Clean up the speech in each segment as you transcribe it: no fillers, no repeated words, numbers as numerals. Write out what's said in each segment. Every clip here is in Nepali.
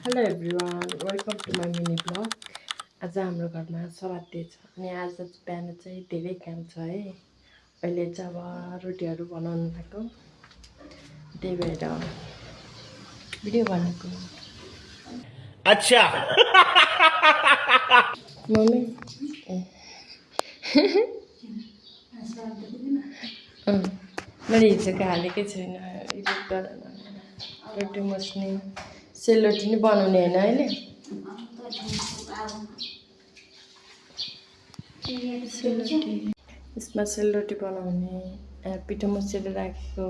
Hello everyone, welcome to my mini blog. आज हाम्रो घरमा श्राद्धे छ अनि आज बिहान चाहिँ धेरै काम छ है। अहिले चाहिँ अब रोटीहरू बनाउनु भएको, त्यही भएर भिडियो बनाएको। अच्छा मम्मी मैले हिजोको हालेकै छैन, एडिट गरेर रोटी मुस्ने सेलरोटी नि बनाउने होइन अहिले। सेलरोटी यसमा सेलरोटी बनाउने पिठो मुसेर राखेको।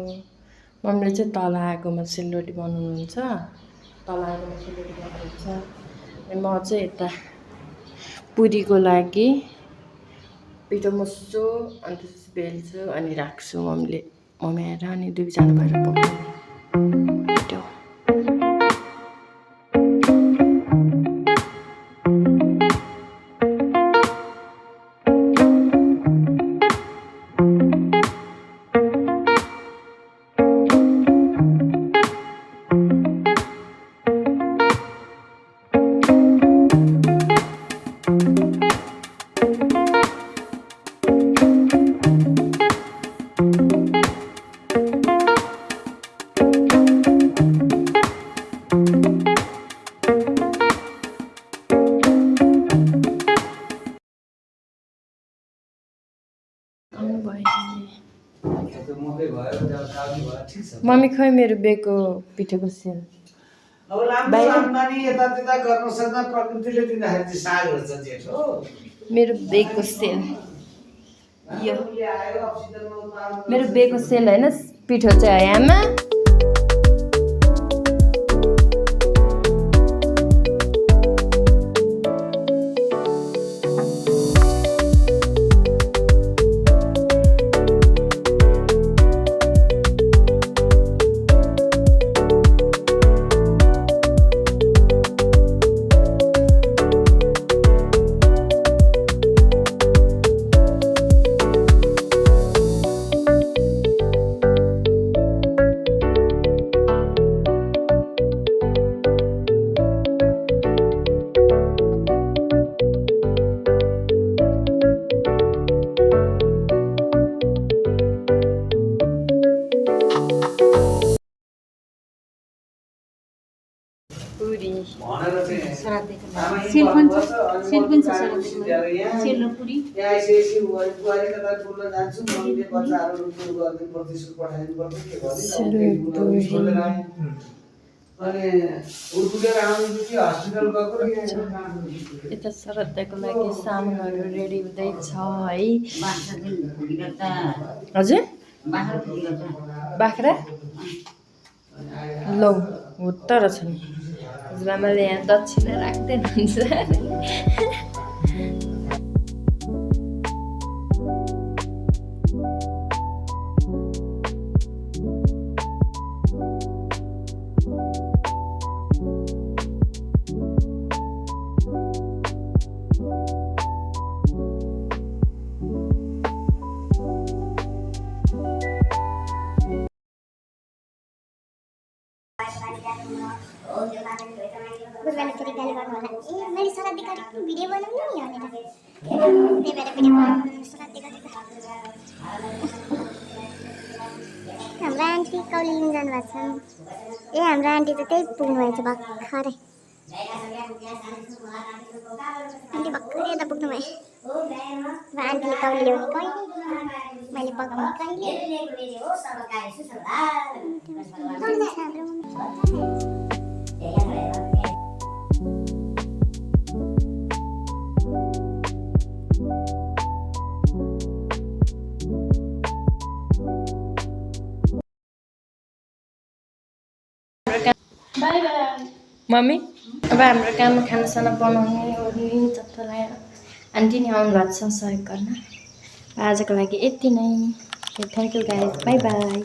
मम्मीले चाहिँ तल आगोमा सेलरोटी बनाउनुहुन्छ, तल आगोमा सेलरोटी बनाउनुहुन्छ। अनि म चाहिँ यता पुरीको लागि पिठो मुस्छु अनि त्यसपछि बेल्छु अनि राख्छु। मम्मी आएर अनि दुईजना भएर पकाउने पिठो। मम्मी खोइ मेरो बेको पिठोको सेल मेरो बेको सेल यो मेरो बेको सेल होइन, पिठो चाहिँ आमा यता श्राद्धको लागि सामानहरू रेडी हुँदैछ है। हजुर बाख्रा लौ हुत्त रहेछ नि। हजुरआमाले यहाँ दक्षिणा राख्दै हुन्छ। बुधबार फेरि गाली गर्नु होला। मैले श्राद्ध गरेको भिडियो बनाउनु नि भनेर, त्यही भएर भिडियो बनाउनु श्राद्ध गरेको। हाम्रो आन्टी कौली लिन जानुभएको छ। हाम्रो आन्टी त त्यही पुग्नुभएको छ भर्खरै। आन्टी भर्खरै यता पुग्नुभयो। अब आन्टीले कौली ल्याउने कहिले, मैले पकाउने कहिले। मम्मी अब हाम्रो काम खानासाना बनाउने ओर्ने जस्तो लाग्यो। आन्टी नि आउनु भएको छ सहयोग गर्न। आजको लागि यति नै। Thank you guys, by by.